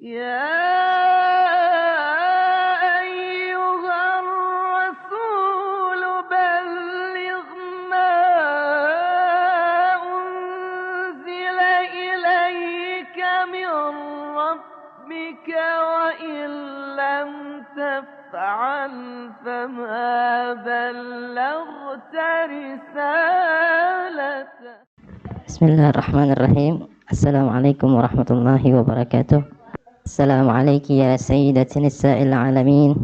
يا أيها الرسول بلغ ما أنزل إليك من ربك وإن لم تفعل فما بلغت رسالته. Bismillahirrahmanirrahim. Assalamualaikum warahmatullahi wabarakatuh. Assalamualaikum ya sayyidati nisa'il alamin.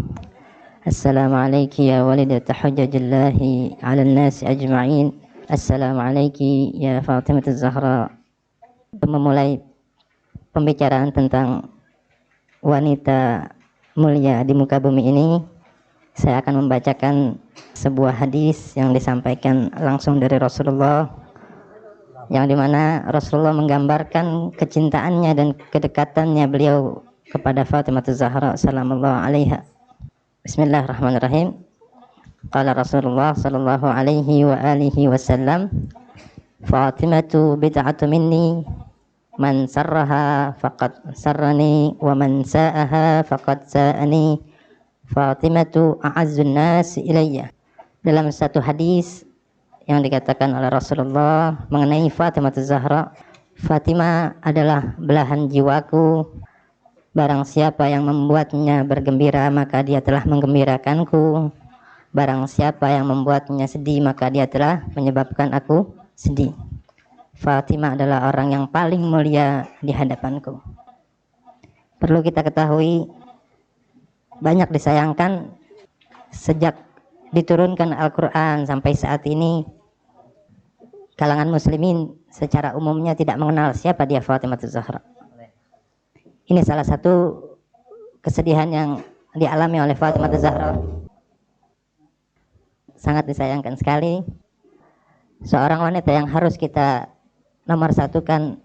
Assalamualaikum ya walidata hujjajillahi ala nasi ajma'in. Assalamualaikum ya Fatimah Zahra. Memulai pembicaraan tentang wanita mulia di muka bumi ini, saya akan membacakan sebuah hadis yang disampaikan langsung dari Rasulullah, yang dimana Rasulullah menggambarkan kecintaannya dan kedekatannya beliau kepada Fatimah Zahra sallallahu alaiha. Bismillahirrahmanirrahim. Qala Rasulullah sallallahu alaihi wa alihi wasallam, Fatimatu bid'atu minni, man sarraha faqad sarrani wa man sa'aha faqad sa'ani, Fatimatu a'azzun nas ilayya. Dalam satu hadis yang dikatakan oleh Rasulullah mengenai Fatimah Zahra, Fatimah adalah belahan jiwaku. Barang siapa yang membuatnya bergembira, maka dia telah menggembirakanku. Barang siapa yang membuatnya sedih, maka dia telah menyebabkan aku sedih. Fatimah adalah orang yang paling mulia di hadapanku. Perlu kita ketahui, banyak disayangkan sejak diturunkan Al-Quran sampai saat ini, kalangan muslimin secara umumnya tidak mengenal siapa dia Fatimah Zahra. Ini salah satu kesedihan yang dialami oleh Fatimah Zahra. Sangat disayangkan sekali. Seorang wanita yang harus kita nomor satukan,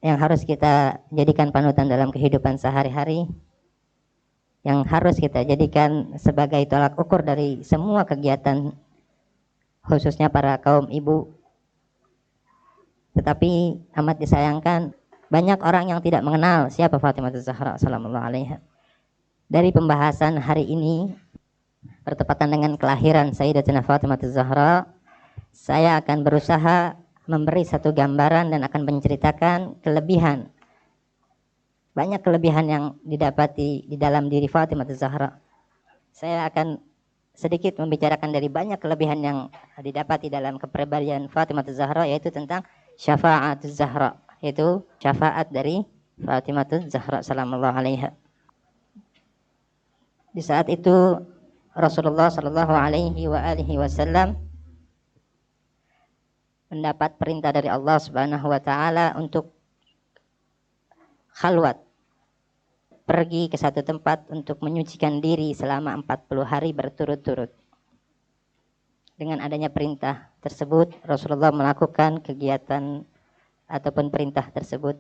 yang harus kita jadikan panutan dalam kehidupan sehari-hari, yang harus kita jadikan sebagai tolak ukur dari semua kegiatan, khususnya para kaum ibu. Tetapi amat disayangkan, banyak orang yang tidak mengenal siapa Fatimah Zahra sallallahu alaiha. Dari pembahasan hari ini, bertepatan dengan kelahiran Sayyidatina Fatimah Zahra, saya akan berusaha memberi satu gambaran dan akan menceritakan kelebihan, banyak kelebihan yang didapati di dalam diri Fatimah Zahra. Saya akan sedikit membicarakan dari banyak kelebihan yang didapati dalam kepribadian Fatimah Zahra, yaitu tentang syafa'at Zahra, yaitu syafaat dari Fatimah Zahra sallallahu alaiha. Di saat itu Rasulullah sallallahu alaihi wa alihi wasallam mendapat perintah dari Allah Subhanahu wa taala untuk khalwat, pergi ke satu tempat untuk menyucikan diri selama 40 hari berturut-turut. Dengan adanya perintah tersebut, Rasulullah melakukan kegiatan ataupun perintah tersebut.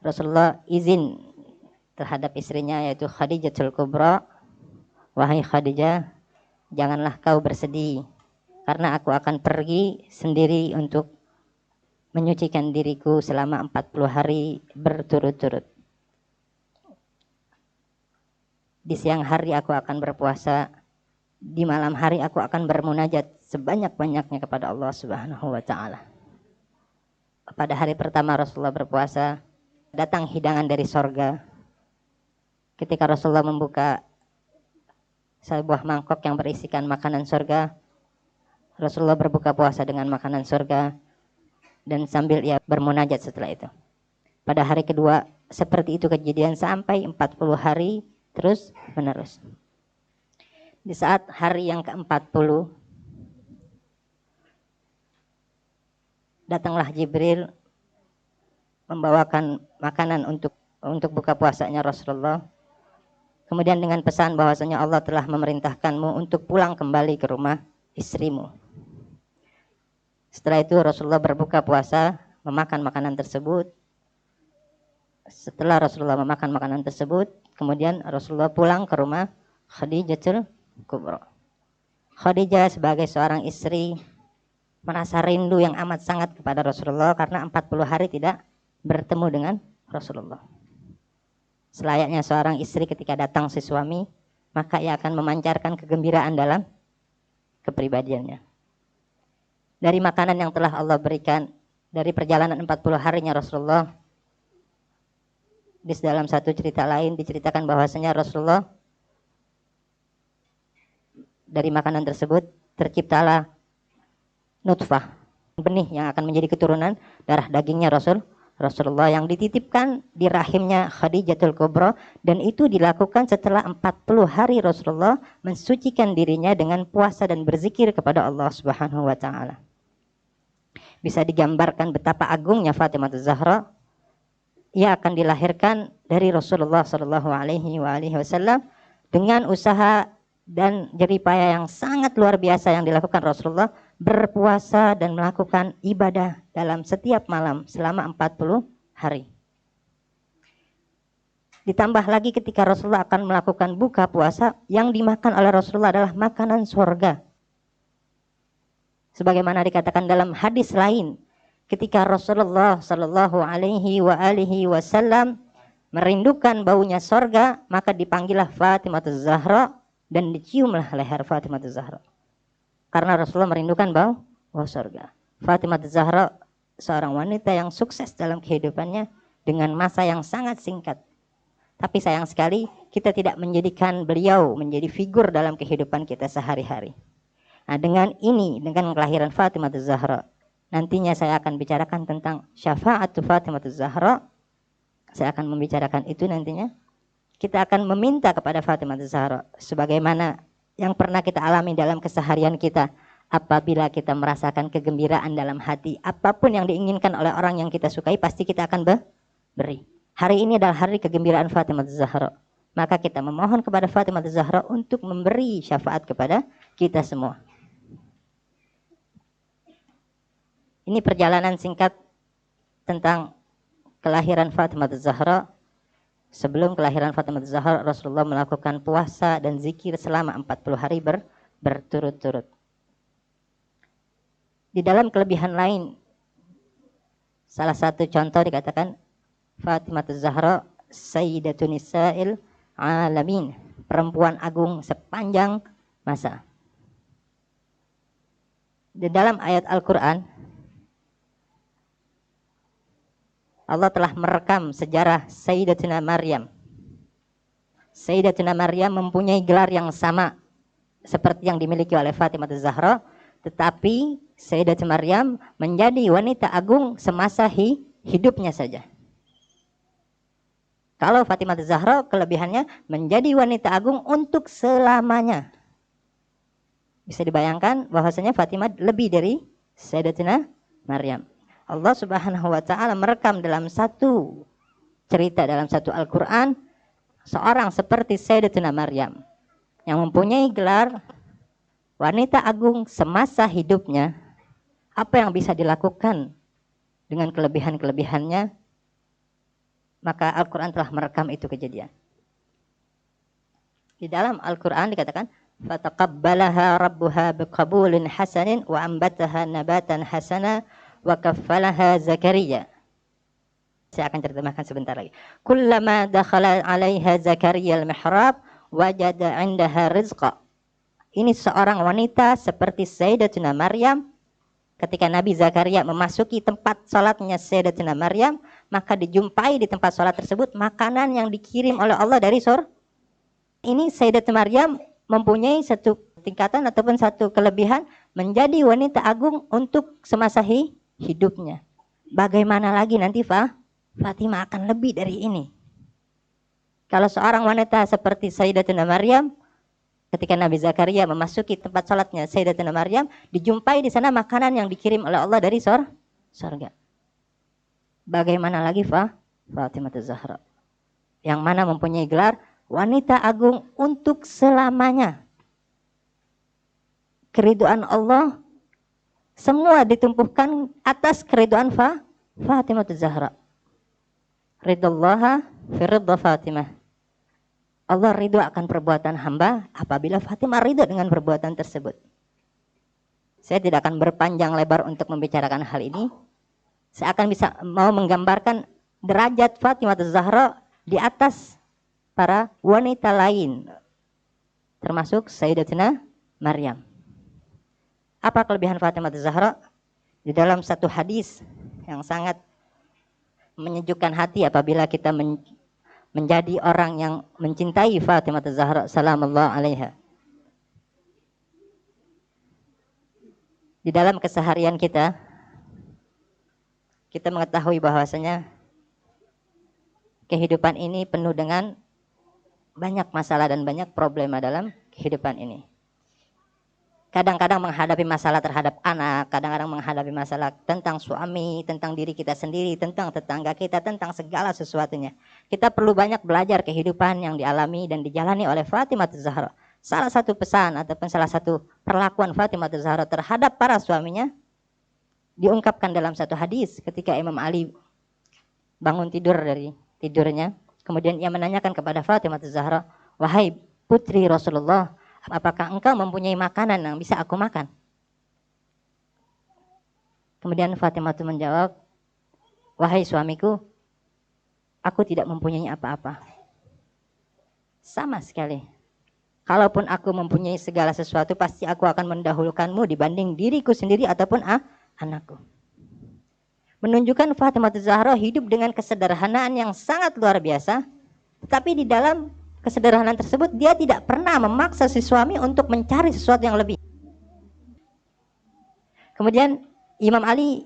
Rasulullah izin terhadap istrinya, yaitu Khadijatul Kubra, wahai Khadijah, janganlah kau bersedih, karena aku akan pergi sendiri untuk menyucikan diriku selama 40 hari berturut-turut. Di siang hari aku akan berpuasa, di malam hari aku akan bermunajat sebanyak-banyaknya kepada Allah Subhanahu wa taala. Pada hari pertama Rasulullah berpuasa, datang hidangan dari sorga. Ketika Rasulullah membuka sebuah mangkok yang berisikan makanan sorga, Rasulullah berbuka puasa dengan makanan sorga, dan sambil ia bermunajat setelah itu. Pada hari kedua, seperti itu kejadian sampai 40 hari terus menerus. Di saat hari yang ke-40, datanglah Jibril membawakan makanan untuk buka puasanya Rasulullah. Kemudian dengan pesan bahwasanya Allah telah memerintahkanmu untuk pulang kembali ke rumah istrimu. Setelah itu Rasulullah berbuka puasa, memakan makanan tersebut. Setelah Rasulullah memakan makanan tersebut, kemudian Rasulullah pulang ke rumah Khadijatul Kubra. Khadijah sebagai seorang istri merasa rindu yang amat sangat kepada Rasulullah karena 40 hari tidak bertemu dengan Rasulullah. Selayaknya seorang istri ketika datang si suami, maka ia akan memancarkan kegembiraan dalam kepribadiannya. Dari makanan yang telah Allah berikan, dari perjalanan 40 harinya Rasulullah, di dalam satu cerita lain diceritakan bahwasanya Rasulullah dari makanan tersebut terciptalah nutfah, benih yang akan menjadi keturunan darah dagingnya Rasulullah yang dititipkan di rahimnya Khadijatul Kubra, dan itu dilakukan setelah 40 hari Rasulullah mensucikan dirinya dengan puasa dan berzikir kepada Allah Subhanahu wa taala. Bisa digambarkan betapa agungnya Fatimah Az-Zahra. Ia akan dilahirkan dari Rasulullah sallallahu alaihi wasallam dengan usaha dan jeripaya yang sangat luar biasa yang dilakukan Rasulullah, berpuasa dan melakukan ibadah dalam setiap malam selama 40 hari. Ditambah lagi ketika Rasulullah akan melakukan buka puasa, yang dimakan oleh Rasulullah adalah makanan surga. Sebagaimana dikatakan dalam hadis lain, ketika Rasulullah sallallahu alaihi wasallam merindukan baunya surga, maka dipanggillah Fatimah Az-Zahra dan diciumlah leher Fatimah Az-Zahra. Karena Rasulullah merindukan bau surga. Fatimah Az-Zahra seorang wanita yang sukses dalam kehidupannya dengan masa yang sangat singkat. Tapi sayang sekali kita tidak menjadikan beliau menjadi figur dalam kehidupan kita sehari-hari. Nah, dengan kelahiran Fatimah Az-Zahra, nantinya saya akan bicarakan tentang syafa'atu Fatimah Az-Zahra. Saya akan membicarakan itu nantinya. Kita akan meminta kepada Fatimah Az-Zahra sebagaimana yang pernah kita alami dalam keseharian kita. Apabila kita merasakan kegembiraan dalam hati, apapun yang diinginkan oleh orang yang kita sukai, pasti kita akan beri. Hari ini adalah hari kegembiraan Fatimah Az-Zahra. Maka kita memohon kepada Fatimah Az-Zahra untuk memberi syafaat kepada kita semua. Ini perjalanan singkat tentang kelahiran Fatimah Az-Zahra. Sebelum kelahiran Fatimah Az-Zahra, Rasulullah melakukan puasa dan zikir selama 40 hari berturut-turut. Di dalam kelebihan lain, salah satu contoh dikatakan Fatimah Az-Zahra Sayyidatun Nisa'il Alamin, perempuan agung sepanjang masa. Di dalam ayat Al-Quran, Allah telah merekam sejarah Sayyidatuna Maryam. Sayyidatuna Maryam mempunyai gelar yang sama seperti yang dimiliki oleh Fatimah Az-Zahra, tetapi Sayyidatuna Maryam menjadi wanita agung semasa hidupnya saja. Kalau Fatimah Az-Zahra kelebihannya menjadi wanita agung untuk selamanya. Bisa dibayangkan bahwasanya Fatimah lebih dari Sayyidatuna Maryam. Allah Subhanahu wa taala merekam dalam satu cerita dalam satu Al-Qur'an seorang seperti Sayyidatuna Maryam yang mempunyai gelar wanita agung semasa hidupnya. Apa yang bisa dilakukan dengan kelebihan-kelebihannya? Maka Al-Qur'an telah merekam itu kejadian. Di dalam Al-Qur'an dikatakan fataqabbalaha rabbuha biqabulin hasanin wa ambataha nabatan hasana wa kaffalaha Zakaria. Saya akan terjemahkan sebentar lagi. Kullama dakhala 'alaiha Zakaria al-mihrab wajada 'indaha rizqa. Ini seorang wanita seperti Sayyidatuna Maryam. Ketika Nabi Zakaria memasuki tempat salatnya Sayyidatuna Maryam, maka dijumpai di tempat salat tersebut makanan yang dikirim oleh Allah dari surga. Ini Sayyidatuna Maryam mempunyai satu tingkatan ataupun satu kelebihan menjadi wanita agung untuk semasa hidupnya. Bagaimana lagi nanti Fatimah akan lebih dari ini. Kalau seorang wanita seperti Sayyidatuna Maryam, ketika Nabi Zakaria memasuki tempat salatnya Sayyidatuna Maryam, dijumpai di sana makanan yang dikirim oleh Allah dari surga. Bagaimana lagi Fatimah Az-Zahra, yang mana mempunyai gelar wanita agung untuk selamanya. Keridhaan Allah semua ditumpukan atas keridhaan Fatimah Az-Zahra. Ridallaha fi ridha Fatimah. Allah ridho akan perbuatan hamba apabila Fatimah ridho dengan perbuatan tersebut. Saya tidak akan berpanjang lebar untuk membicarakan hal ini. Saya akan mau menggambarkan derajat Fatimah Az-Zahra di atas para wanita lain, termasuk Sayyidatina Maryam. Apa kelebihan Fatimah Az-Zahra? Di dalam satu hadis yang sangat menyejukkan hati apabila kita menjadi orang yang mencintai Fatimah Az-Zahra salamullah alaiha. Di dalam keseharian kita mengetahui bahwasanya kehidupan ini penuh dengan banyak masalah dan banyak problema dalam kehidupan ini. Kadang-kadang menghadapi masalah terhadap anak, kadang-kadang menghadapi masalah tentang suami, tentang diri kita sendiri, tentang tetangga kita, tentang segala sesuatunya. Kita perlu banyak belajar kehidupan yang dialami dan dijalani oleh Fatimah Az-Zahra. Salah satu pesan ataupun salah satu perlakuan Fatimah Az-Zahra terhadap para suaminya diungkapkan dalam satu hadis ketika Imam Ali bangun tidur dari tidurnya. Kemudian ia menanyakan kepada Fatimah Az-Zahra, "Wahai putri Rasulullah, apakah engkau mempunyai makanan yang bisa aku makan?" Kemudian Fatimah itu menjawab, "Wahai suamiku, aku tidak mempunyai apa-apa. Sama sekali. Kalaupun aku mempunyai segala sesuatu, pasti aku akan mendahulukanmu dibanding diriku sendiri ataupun anakku." Menunjukkan Fatimah Az-Zahra hidup dengan kesederhanaan yang sangat luar biasa. Tapi di dalam kesederhanaan tersebut dia tidak pernah memaksa si suami untuk mencari sesuatu yang lebih. Kemudian Imam Ali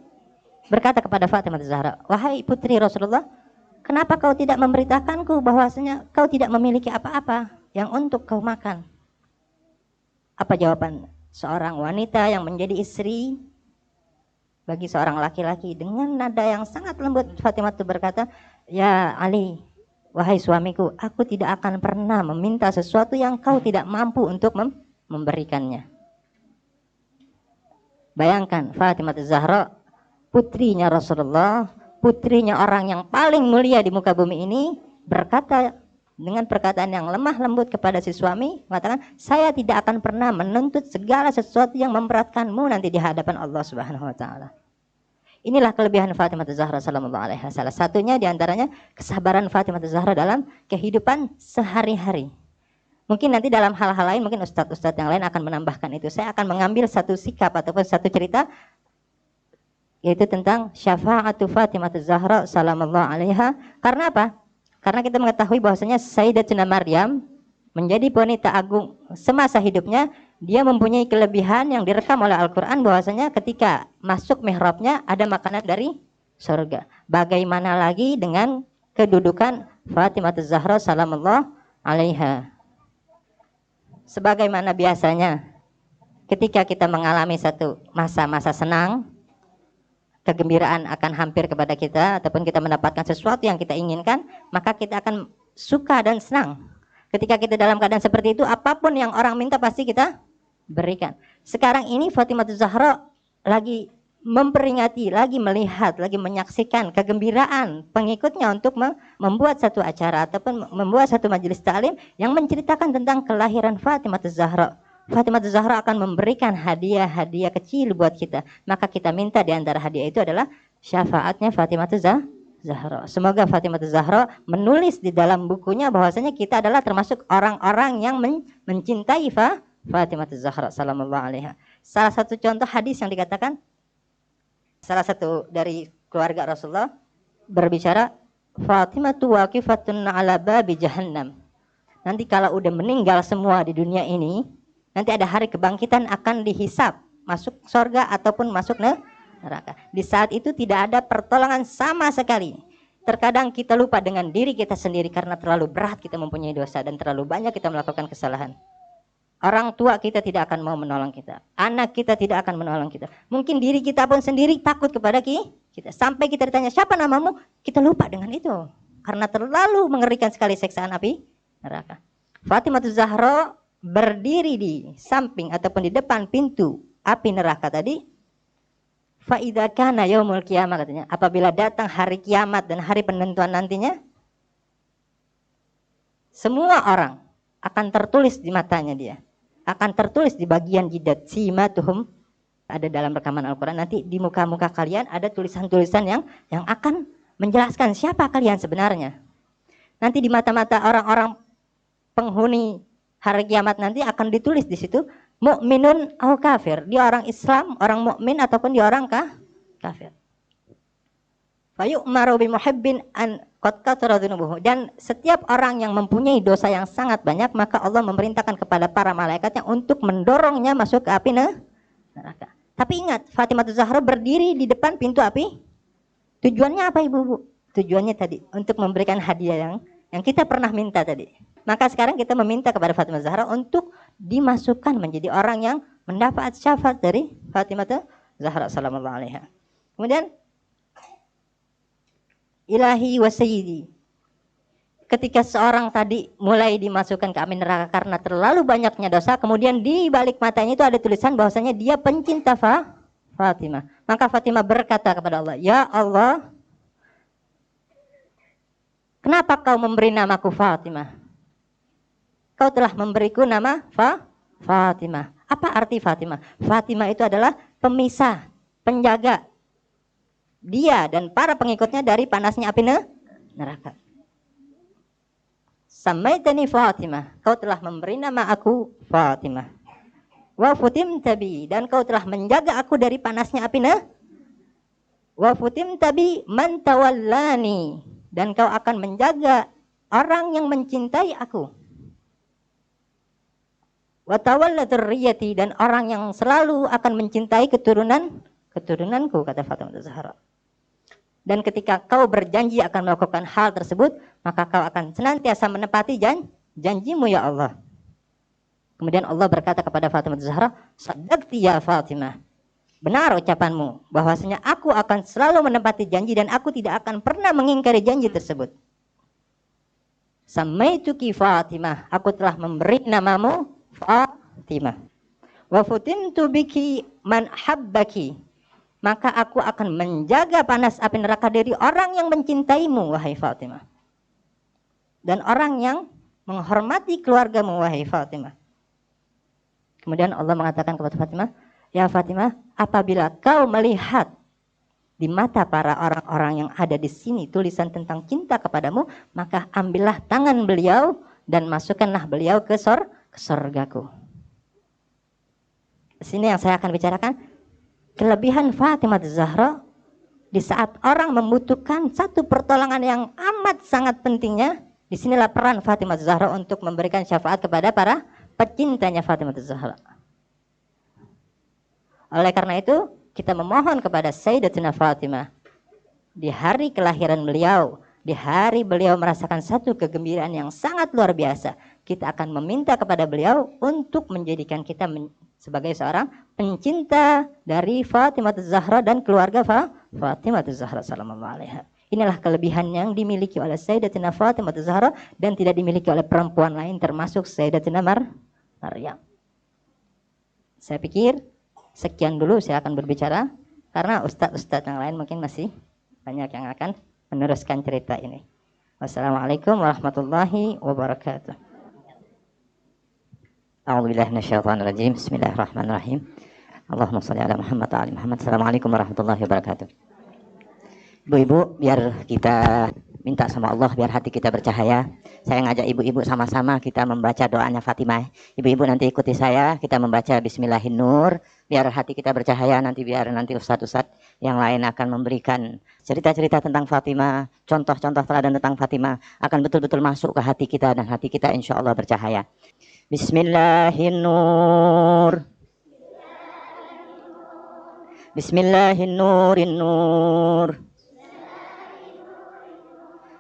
berkata kepada Fatimah Az-Zahra, "Wahai putri Rasulullah, kenapa kau tidak memberitakanku bahwasanya kau tidak memiliki apa-apa yang untuk kau makan?" Apa jawaban seorang wanita yang menjadi istri bagi seorang laki-laki? Dengan nada yang sangat lembut Fatimah itu berkata, "Ya Ali, wahai suamiku, aku tidak akan pernah meminta sesuatu yang kau tidak mampu untuk memberikannya." Bayangkan Fatimah Az-Zahra, putrinya Rasulullah, putrinya orang yang paling mulia di muka bumi ini, berkata dengan perkataan yang lemah lembut kepada si suami, mengatakan, "Saya tidak akan pernah menuntut segala sesuatu yang memberatkanmu nanti di hadapan Allah Subhanahu wa taala." Inilah kelebihan Fatimah Az-Zahra sallallahu alaihi wasallam. Salah satunya diantaranya kesabaran Fatimah Az-Zahra dalam kehidupan sehari-hari. Mungkin nanti dalam hal-hal lain mungkin ustadz-ustadz yang lain akan menambahkan itu. Saya akan mengambil satu sikap ataupun satu cerita, yaitu tentang syafa'atu Fatimah Az-Zahra sallallahu alaiha. Karena apa? Karena kita mengetahui bahwasanya Sayyidatina Maryam menjadi wanita agung semasa hidupnya. Dia mempunyai kelebihan yang direkam oleh Al-Quran bahwasanya ketika masuk mihrabnya ada makanan dari surga. Bagaimana lagi dengan kedudukan Fatimah Az-Zahra salamullah alaiha. Sebagaimana biasanya ketika kita mengalami satu masa-masa senang, kegembiraan akan hampir kepada kita ataupun kita mendapatkan sesuatu yang kita inginkan, maka kita akan suka dan senang. Ketika kita dalam keadaan seperti itu, apapun yang orang minta pasti kita berikan. Sekarang ini Fatimah Az-Zahra lagi memperingati, lagi melihat, lagi menyaksikan kegembiraan pengikutnya untuk membuat satu acara ataupun membuat satu majelis ta'lim yang menceritakan tentang kelahiran Fatimah Az-Zahra. Fatimah Az-Zahra akan memberikan hadiah-hadiah kecil buat kita. Maka kita minta di antara hadiah itu adalah syafaatnya Fatimah Az-Zahra. Semoga Fatimah Az-Zahra menulis di dalam bukunya bahwasanya kita adalah termasuk orang-orang yang mencintai Fatimah Az-Zahra sallallahu alaiha. Salah satu contoh hadis yang dikatakan, salah satu dari keluarga Rasulullah berbicara, "Fatimah waqifatun ala babi jahannam." Nanti kalau udah meninggal semua di dunia ini, nanti ada hari kebangkitan akan dihisap, masuk surga ataupun masuk neraka. Di saat itu tidak ada pertolongan sama sekali. Terkadang kita lupa dengan diri kita sendiri karena terlalu berat kita mempunyai dosa dan terlalu banyak kita melakukan kesalahan. Orang tua kita tidak akan mau menolong kita. Anak kita tidak akan menolong kita. Mungkin diri kita pun sendiri takut kepada kita. Sampai kita ditanya, "Siapa namamu?" Kita lupa dengan itu. Karena terlalu mengerikan sekali siksaan api neraka. Fatimah Az-Zahra berdiri di samping ataupun di depan pintu api neraka tadi. Fa idza kana yaumul qiyamah, katanya, apabila datang hari kiamat dan hari penentuan nantinya, semua orang akan tertulis di matanya dia. Akan tertulis di bagian jidat, simatuhum, ada dalam rekaman Al-Quran. Nanti di muka-muka kalian ada tulisan-tulisan yang akan menjelaskan siapa kalian sebenarnya. Nanti di mata-mata orang-orang penghuni hari kiamat nanti akan ditulis di situ mukminun au kafir. Dia orang Islam, orang mukmin ataupun dia orang kafir. Fayu'maru bimuhibbin an qad katsara dzunubuhu. Dan setiap orang yang mempunyai dosa yang sangat banyak, maka Allah memerintahkan kepada para malaikatnya untuk mendorongnya masuk ke api neraka. Tapi ingat, Fatimah Zahra berdiri di depan pintu api. Tujuannya apa ibu-ibu? Tujuannya tadi untuk memberikan hadiah yang kita pernah minta tadi. Maka sekarang kita meminta kepada Fatimah Zahra untuk dimasukkan menjadi orang yang mendapat syafaat dari Fatimah Zahra sallallahu alaiha. Kemudian ilahi wa sayyidi. Ketika seorang tadi mulai dimasukkan ke api neraka karena terlalu banyaknya dosa, kemudian di balik matanya itu ada tulisan bahwasanya dia pencinta Fatimah. Maka Fatimah berkata kepada Allah, "Ya Allah, kenapa kau memberi namaku Fatimah? Kau telah memberiku nama Fatimah." Apa arti Fatimah? Fatimah itu adalah pemisah, penjaga dia dan para pengikutnya dari panasnya api neraka. Samaitani Fatimah, kau telah memberi nama aku Fatimah. Wa futim tabi, dan kau telah menjaga aku dari panasnya api wa futim tabi man tawallani, dan kau akan menjaga orang yang mencintai aku. Wa tawalla dzurriyyati, dan orang yang selalu akan mencintai keturunanku, kata Fatimah Zahra. Dan ketika kau berjanji akan melakukan hal tersebut, maka kau akan senantiasa menepati janjimu ya Allah. Kemudian Allah berkata kepada Fatimah Zahra, "Sadaqti ya Fatimah." Benar ucapanmu, bahwasanya aku akan selalu menepati janji dan aku tidak akan pernah mengingkari janji tersebut. Samaituki Fatimah, aku telah memberi namamu Fatimah. Wa futintu biki man habbaki, maka aku akan menjaga panas api neraka dari orang yang mencintaimu wahai Fatimah, dan orang yang menghormati keluargamu wahai Fatimah. Kemudian Allah mengatakan kepada Fatimah, "Ya Fatimah, apabila kau melihat di mata para orang-orang yang ada di sini tulisan tentang cinta kepadamu, maka ambillah tangan beliau dan masukkanlah beliau ke surgaku." Sini yang saya akan bicarakan kelebihan Fatimah Zahra di saat orang membutuhkan satu pertolongan yang amat sangat pentingnya. Disinilah peran Fatimah Zahra untuk memberikan syafaat kepada para pecintanya Fatimah Zahra. Oleh karena itu, kita memohon kepada Sayyidatina Fatimah di hari kelahiran beliau, di hari beliau merasakan satu kegembiraan yang sangat luar biasa, kita akan meminta kepada beliau untuk menjadikan kita sebagai seorang pencinta dari Fatimah Zahra dan keluarga Fatimah Zahra sallallahu alaiha. Inilah kelebihan yang dimiliki oleh Sayyidatina Fatimah Zahra dan tidak dimiliki oleh perempuan lain termasuk Sayyidatina Maryam. Saya pikir sekian dulu saya akan berbicara karena ustadz-ustadz yang lain mungkin masih banyak yang akan meneruskan cerita ini. Wassalamualaikum warahmatullahi wabarakatuh. A'udzubillahi minasyaitonir rajim. Bismillahirrahmanirrahim. Allahumma shalli ala Muhammad wa ali Muhammad. Assalamualaikum warahmatullahi wabarakatuh. Ibu-ibu, biar kita minta sama Allah biar hati kita bercahaya. Saya ngajak ibu-ibu sama-sama kita membaca doanya Fatimah. Ibu-ibu nanti ikuti saya, kita membaca Bismillahirrahmanirrahim. Biar hati kita bercahaya, biar nanti ustadz-ustadz yang lain akan memberikan cerita-cerita tentang Fatimah, contoh-contoh teladan tentang Fatimah akan betul-betul masuk ke hati kita dan hati kita insya Allah bercahaya. Bismillahirrahmanirrahim. Bismillahirrahmanirrahim.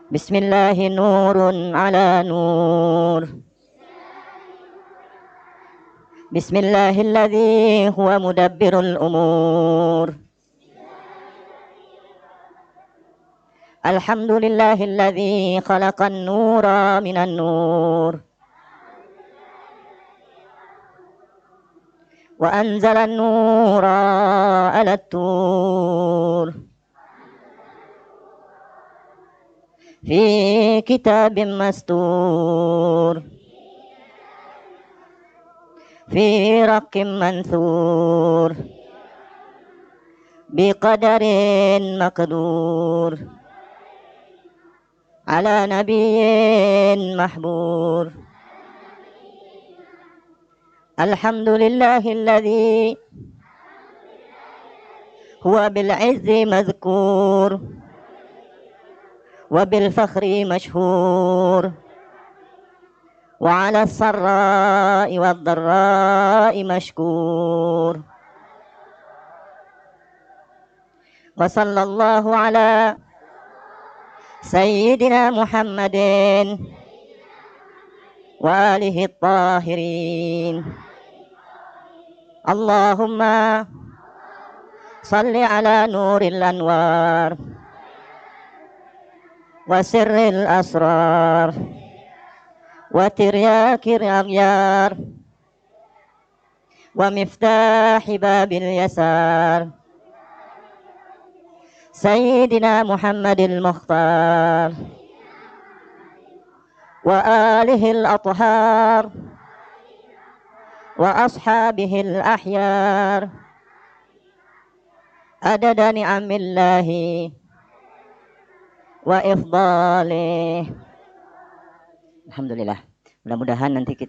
Bismillahi nurun ala nur. Bismillahilladzi huwa mudabbirul umur. Alhamdulillahilladzi khalaqan nura minan nur. Wa anzalan nura ala tur. Fi kitabim mastur. Fi raqqim mansur. Biqadarin maqdur. على نبي محبور الحمد لله الذي هو بالعز مذكور وبالفخر مشهور وعلى السراء والضراء مشكور وصلى الله على سيدنا محمد وآله الطاهرين اللهم صل على نور الأنوار وسر الأسرار وترياك الأغيار ومفتاح باب اليسار سيدنا محمد المختار وآله الأطهار وأصحابه الأحيار عدد نعم الله وإفضاله. Alhamdulillah. Mudah-mudahan nanti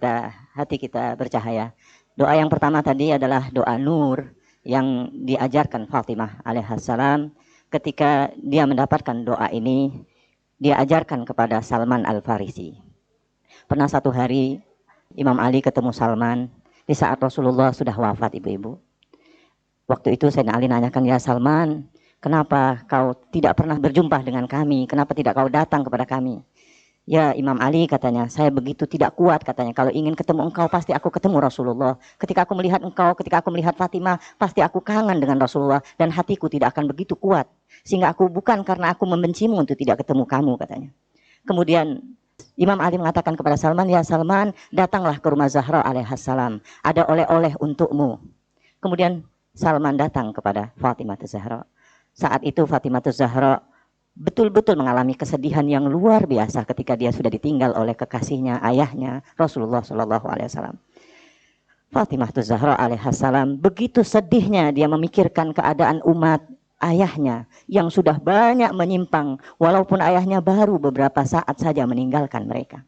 hati kita bercahaya. Doa yang pertama tadi adalah doa nur yang diajarkan Fatimah alaihissalam ketika dia mendapatkan doa ini. Dia ajarkan kepada Salman Al-Farisi. Pernah satu hari Imam Ali ketemu Salman di saat Rasulullah sudah wafat, ibu-ibu. Waktu itu Sayyidina Ali nanyakan, ya Salman, kenapa kau tidak pernah berjumpa dengan kami? Kenapa tidak kau datang kepada kami? Ya Imam Ali, katanya, saya begitu tidak kuat, katanya, kalau ingin ketemu engkau pasti aku ketemu Rasulullah. Ketika aku melihat engkau, ketika aku melihat Fatimah, pasti aku kangen dengan Rasulullah dan hatiku tidak akan begitu kuat. Sehingga aku bukan karena aku membencimu untuk tidak ketemu kamu, katanya. Kemudian Imam Ali mengatakan kepada Salman, ya Salman, datanglah ke rumah Zahra alaihissalam, ada oleh-oleh untukmu. Kemudian Salman datang kepada Fatimah Zahra. Saat itu Fatimah Zahra betul-betul mengalami kesedihan yang luar biasa ketika dia sudah ditinggal oleh kekasihnya, ayahnya Rasulullah SAW. Fatimah Zahra alaihissalam begitu sedihnya dia memikirkan keadaan umat ayahnya yang sudah banyak menyimpang, walaupun ayahnya baru beberapa saat saja meninggalkan mereka.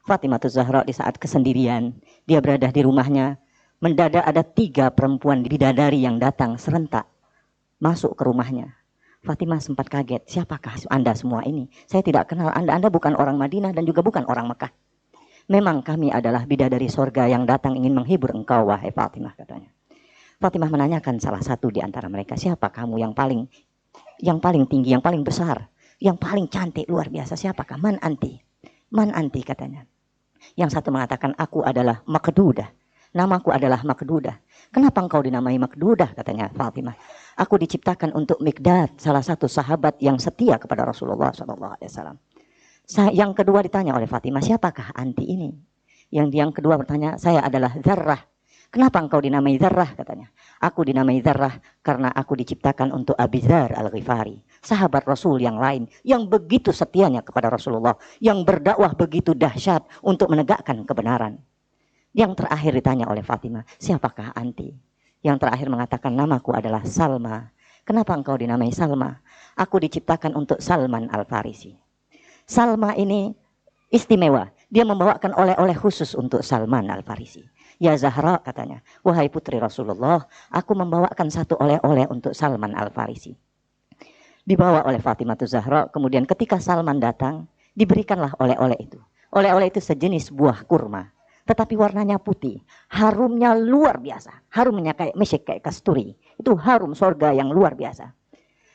Fatimah Zahra di saat kesendirian, dia berada di rumahnya, mendadak ada 3 perempuan bidadari yang datang serentak masuk ke rumahnya. Fatimah sempat kaget, siapakah Anda semua ini? Saya tidak kenal Anda, Anda bukan orang Madinah dan juga bukan orang Mekah. Memang kami adalah bidadari sorga yang datang ingin menghibur engkau, wahai Fatimah, katanya. Fatimah menanyakan salah satu di antara mereka, siapa kamu yang paling tinggi, yang paling besar, yang paling cantik, luar biasa, siapakah? Man anti, katanya. Yang satu mengatakan, aku adalah Makdudah, namaku adalah Makdudah. Kenapa engkau dinamai Makdudah, katanya Fatimah. Aku diciptakan untuk Mikdad, salah satu sahabat yang setia kepada Rasulullah SAW. Yang kedua ditanya oleh Fatimah, siapakah anti ini? Yang kedua bertanya, saya adalah Zarrah. Kenapa engkau dinamai Zarrah, katanya. Aku dinamai Zarrah karena aku diciptakan untuk Abi Dzar Al-Ghifari, sahabat Rasul yang lain, yang begitu setianya kepada Rasulullah, yang berdakwah begitu dahsyat untuk menegakkan kebenaran. Yang terakhir ditanya oleh Fatimah, siapakah anti? Yang terakhir mengatakan, namaku adalah Salma. Kenapa engkau dinamai Salma? Aku diciptakan untuk Salman Al-Farisi. Salma ini istimewa. Dia membawakan oleh-oleh khusus untuk Salman Al-Farisi. Ya Zahra, katanya, wahai putri Rasulullah, aku membawakan satu oleh-oleh untuk Salman Al-Farisi. Dibawa oleh Fatimah Zahra, kemudian ketika Salman datang, diberikanlah oleh-oleh itu. Oleh-oleh itu sejenis buah kurma, tetapi warnanya putih, harumnya luar biasa, harumnya kayak misk, kayak kasturi, itu harum sorga yang luar biasa.